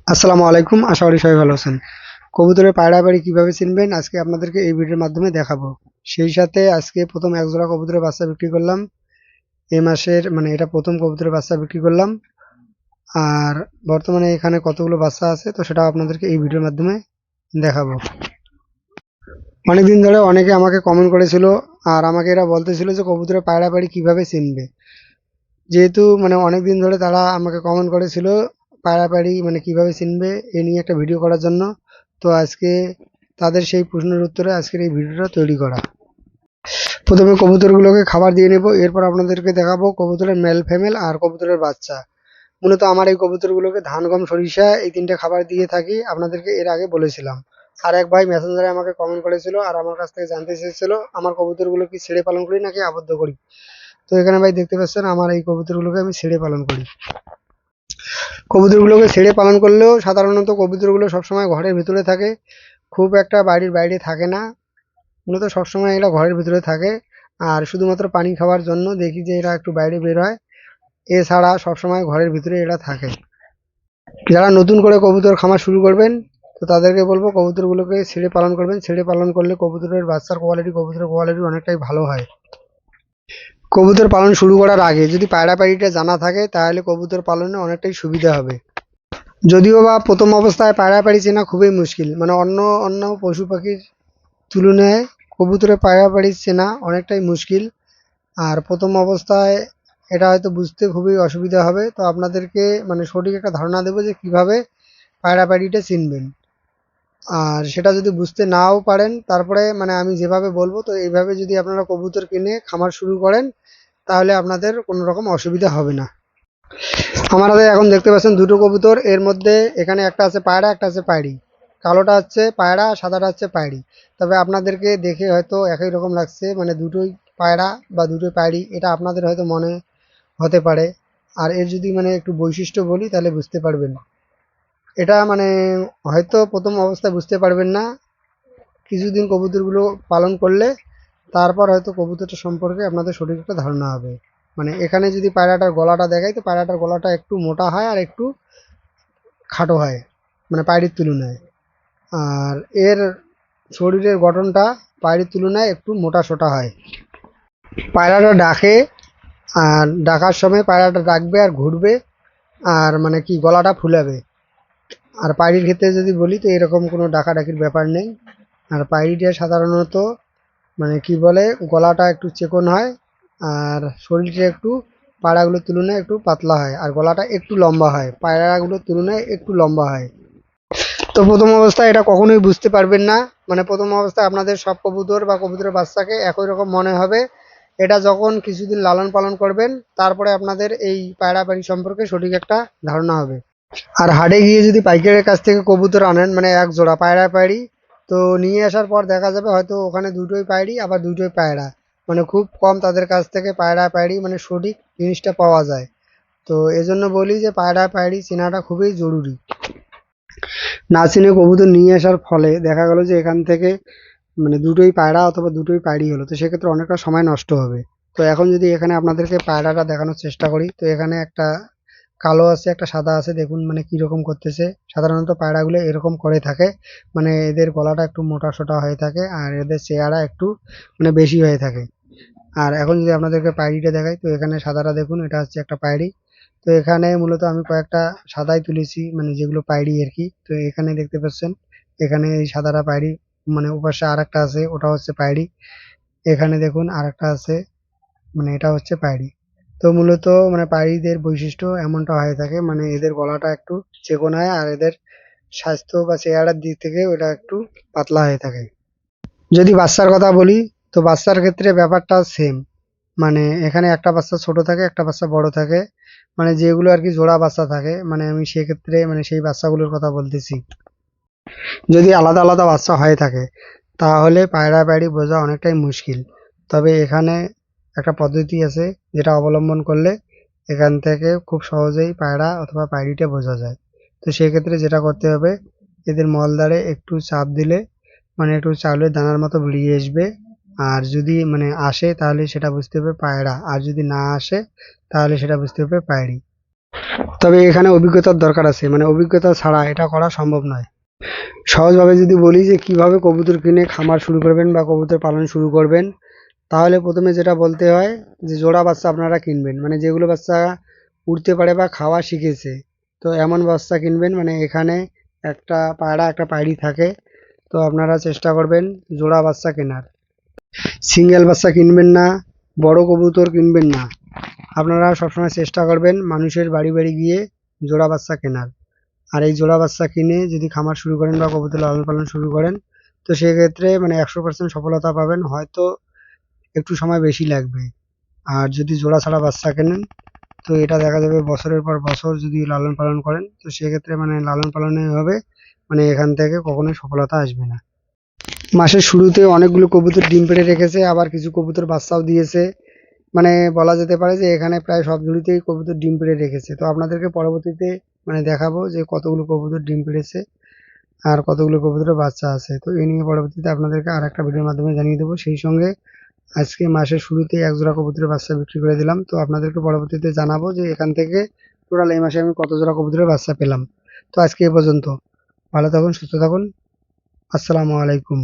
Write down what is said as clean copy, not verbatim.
আসসালামু আলাইকুম, আশা করি সবাই ভালো আছেন। কবুতরের পায়রা বাড়ি কিভাবে চিনবেন আজকে আপনাদেরকে এই ভিডিওর মাধ্যমে দেখাবো। সেই সাথে আজকে প্রথম এক জোড়া কবুতরের বাচ্চা বিক্রি করলাম। এই মাসের এটা প্রথম কবুতরের বাচ্চা বিক্রি করলাম। আর বর্তমানে এখানে কতগুলো বাচ্চা আছে তো সেটাও আপনাদেরকে এই ভিডিওর মাধ্যমে দেখাবো। অনেকদিন ধরে অনেকে আমাকে কমেন্ট করেছিল আর আমাকে এরা বলতেছিল যে কবুতরের পায়রা বাড়ি কিভাবে চিনবে। যেহেতু অনেকদিন ধরে তারা আমাকে কমেন্ট করেছিল পায়রাপাড়ি কিভাবে চিনবে এ নিয়ে একটা ভিডিও করার জন্য। তো আজকে তাদের সেই প্রশ্নের উত্তরে আজকের এই ভিডিওটা তৈরি করা। প্রথমে কবুতরগুলোকে খাবার দিয়ে নেব, এরপর আপনাদেরকে দেখাবো কবুতরের মেল ফিমেল আর কবুতরের বাচ্চা। মূলত আমার এই কবুতরগুলোকে ধান গম সরিষা এই তিনটে খাবার দিয়ে থাকি, আপনাদেরকে এর আগে বলেছিলাম। আর এক ভাই মেসেঞ্জারে আমাকে কমেন্ট করেছিল আর আমার কাছ থেকে জানতে চেয়েছিল আমার কবুতরগুলো কি ছেড়ে পালন করি নাকি আবদ্ধ করি। তো এখানে ভাই দেখতে পাচ্ছেন আমার এই কবুতরগুলোকে আমি ছেড়ে পালন করি। কবুতরগুলোকে ছেড়ে পালন করলেও সাধারণত কবুতরগুলো সবসময় ঘরের ভিতরে থাকে, খুব একটা বাড়ির বাইরে থাকে না। মূলত সবসময় এরা ঘরের ভিতরে থাকে। আর শুধুমাত্র পানি খাওয়ার জন্য দেখি যে এরা একটু বাইরে বের হয়, এছাড়া সবসময় ঘরের ভিতরে এরা থাকে। যারা নতুন করে কবুতর খামার শুরু করবেন তো তাদেরকে বলবো কবুতরগুলোকে ছেড়ে পালন করবেন। ছেড়ে পালন করলে কবুতরের বাচ্চার কোয়ালিটি, কবুতরের কোয়ালিটি অনেকটাই ভালো হয়। কবুতর পালন শুরু করার আগে যদি পায়রাপাড়িটা জানা থাকে তাহলে কবুতর পালনে অনেকটাই সুবিধা হবে। যদিও বা প্রথম অবস্থায় পায়রাপাড়ি চেনা খুবই মুশকিল, অন্য অন্য পশু পাখির তুলনায় কবুতরের পায়রাপাড়ি চেনা অনেকটাই মুশকিল। আর প্রথম অবস্থায় এটা হয়তো বুঝতে খুবই অসুবিধা হবে। তো আপনাদেরকে সঠিক একটা ধারণা দেবো যে কিভাবে পায়রাপাড়িটা চিনবেন। আর সেটা যদি বুঝতে নাও পারেন তারপরে আমি যেভাবে বলবো তো এইভাবে যদি আপনারা কবুতর কিনে খামার শুরু করেন তাহলে আপনাদের কোনো রকম অসুবিধা হবে না। আমার হাতে এখন দেখতে পাচ্ছেন দুটো কবুতর, এর মধ্যে এখানে একটা আছে পায়রা, একটা আছে পায়রি। কালোটা হচ্ছে পায়রা, সাদাটা হচ্ছে পায়রি। তবে আপনাদেরকে দেখে হয়তো একই রকম লাগছে, দুটোই পায়রা বা দুটোই পায়রি, এটা আপনাদের হয়তো মনে হতে পারে। আর এর যদি একটু বৈশিষ্ট্য বলি তাহলে বুঝতে পারবেন। এটা হয়তো প্রথম অবস্থায় বুঝতে পারবেন না, কিছুদিন কবুতরগুলো পালন করলে তারপর হয়তো কবুতরটা সম্পর্কে আপনাদের সঠিক একটা ধারণা হবে। এখানে যদি পায়রাটার গলাটা দেখাই তো পায়রাটার গলাটা একটু মোটা হয় আর একটু খাটো হয়, পায়রির তুলনায়। আর এর শরীরের গঠনটা পায়রির তুলনায় একটু মোটা সোটা হয়। পায়রাটা ডাকে, আর ডাকার সময় পায়রাটা ডাকবে আর ঘুরবে, আর কি গলাটা ফুলাবে। আর পায়রির ক্ষেত্রে যদি বলি তো এরকম কোনো ডাকাডাকির ব্যাপার নেই। আর পায়রিটা সাধারণত কি বলে গলাটা একটু চিকন হয়, আর শরীরটা একটু পায়রাগুলোর তুলনায় একটু পাতলা হয়, আর গলাটা একটু লম্বা হয়, পায়রাগুলোর তুলনায় একটু লম্বা হয়। তো প্রথম অবস্থায় এটা কখনোই বুঝতে পারবেন না। প্রথম অবস্থায় আপনাদের সব কবুতর বা কবুতরের বাচ্চাকে একই রকম মনে হবে। এটা যখন কিছুদিন লালন পালন করবেন তারপরে আপনাদের এই পায়রাপাড়ি সম্পর্কে সঠিক একটা ধারণা হবে। আর হাটে গিয়ে যদি পাইকারের কাছ থেকে কবুতর আনেন এক জোড়া পায়রাপাড়ি, তো নিয়ে আসার পর দেখা যাবে হয়তো ওখানে দুটোই পায়রি আবার দুটোই পায়রা। খুব কম তাদের কাছ থেকে পায়রাপাড়ি সঠিক জিনিসটা পাওয়া যায়। তো এজন্য বলি যে পায়রাপাড়ি চেনাটা খুবই জরুরি। না চিনে কবুতর নিয়ে আসার ফলে দেখা গেল যে এখান থেকে দুটোই পায়রা অথবা দুটোই পায়রি হলো, তো সেক্ষেত্রে অনেকটা সময় নষ্ট হবে। তো এখন যদি এখানে আপনাদেরকে পায়রাটা দেখানোর চেষ্টা করি তো এখানে একটা কালো আছে একটা সাদা আছে, দেখুন কিরকম করতেছে। সাধারণত পায়রাগুলো এরকম করে থাকে, এদের গলাটা একটু মোটা সোটা হয়ে থাকে আর এদের চেহারা একটু বেশি হয়ে থাকে। আর এখন যদি আপনাদেরকে পায়রিটা দেখাই তো এখানে সাদাটা দেখুন, এটা হচ্ছে একটা পায়রি। তো এখানে মূলত আমি কয়েকটা সাদাই তুলেছি, যেগুলো পায়রি আর কি। তো এখানে দেখতে পাচ্ছেন এখানে এই সাদাটা পায়রি, ওপাশে আর একটা আছে ওটা হচ্ছে পায়রি। এখানে দেখুন আর একটা আছে, এটা হচ্ছে পায়রি। তো মূলত পায়রিদের বৈশিষ্ট্য এমনটা হয়ে থাকে, এদের গলাটা একটু চিকন হয় আর এদের স্বাস্থ্য বা চেহারার দিক থেকে ওটা একটু পাতলা হয়ে থাকে। যদি বাচ্চার কথা বলি তো বাচ্চার ক্ষেত্রে ব্যাপারটা সেম। এখানে একটা বাচ্চা ছোট থাকে একটা বাচ্চা বড় থাকে, যেগুলো আর কি জোড়া বাচ্চা থাকে, আমি সেক্ষেত্রে সেই বাচ্চাগুলোর কথা বলতেছি। যদি আলাদা আলাদা বাচ্চা হয়ে থাকে তাহলে পায়রাপায়রি বোঝা অনেকটাই মুশকিল। তবে এখানে একটা পদ্ধতি আছে যেটা অবলম্বন করলে এখান থেকে খুব সহজেই পায়রা অথবা পায়রিটা বোঝা যায়। তো সেক্ষেত্রে যেটা করতে হবে, এদের মলদ্বারে একটু চাপ দিলে একটু চাউলের দানার মতো বেরিয়ে আসবে। আর যদি আসে তাহলে সেটা বুঝতে হবে পায়রা, আর যদি না আসে তাহলে সেটা বুঝতে হবে পায়রি। তবে এখানে অভিজ্ঞতার দরকার আছে, মানে অভিজ্ঞতা ছাড়া এটা করা সম্ভব নয়। সহজভাবে যদি বলি যে কিভাবে কবুতর কিনে খামার শুরু করবেন বা কবুতর পালন শুরু করবেন, তাহলে প্রথমে যেটা বলতে হয় যে জোড়া বাচ্চা আপনারা কিনবেন, মানে যেগুলো বাচ্চা উড়তে পারে বা খাওয়া শিখেছে। তো এমন বাচ্চা কিনবেন, মানে এখানে একটা পায়রা একটা পায়রি থাকে। তো আপনারা চেষ্টা করবেন জোড়া বাচ্চা কেনার। সিঙ্গেল বাচ্চা কিনবেন না, বড় কবুতর কিনবেন না। আপনারা সবসময় চেষ্টা করবেন মানুষের বাড়ি বাড়ি গিয়ে জোড়া বাচ্চা কেনার। আর এই জোড়া বাচ্চা কিনে যদি খামার শুরু করেন বা কবুতর লালন পালন শুরু করেন, তো সেক্ষেত্রে মানে 100% সফলতা পাবেন, হয়তো একটু সময় বেশি লাগবে। আর যদি জোড়া ছাড়া বাচ্চা কেনেন, তো এটা দেখা যাবে বছরের পর বছর যদি লালন পালন করেন, তো সেক্ষেত্রে মানে লালন পালনে হবে, মানে এখান থেকে কখনোই সফলতা আসবে না। মাসের শুরুতে অনেকগুলো কবুতর ডিম পেড়ে রেখেছে, আবার কিছু কবুতর বাচ্চাও দিয়েছে। মানে বলা যেতে পারে যে এখানে প্রায় সব ঝুড়িতেই কবুতর ডিম পেড়ে রেখেছে। তো আপনাদেরকে পরবর্তীতে মানে দেখাবো যে কতগুলো কবুতর ডিম পেড়েছে আর কতগুলো কবুতরের বাচ্চা আছে। তো এই নিয়ে পরবর্তীতে আপনাদেরকে আরেকটা ভিডিওর মাধ্যমে জানিয়ে দেবো। সেই সঙ্গে আজকে মাসের শুরুতেই এক জোড়া কবুতরের বাচ্চা বিক্রি করে দিলাম। তো আপনাদেরকে পরবর্তীতে জানাবো যে এখান থেকে টোটাল এই মাসে আমি কত জোড়া কবুতরের বাচ্চা পেলাম। তো আজকে এ পর্যন্ত। ভালো থাকুন, সুস্থ থাকুন। আসসালামু আলাইকুম।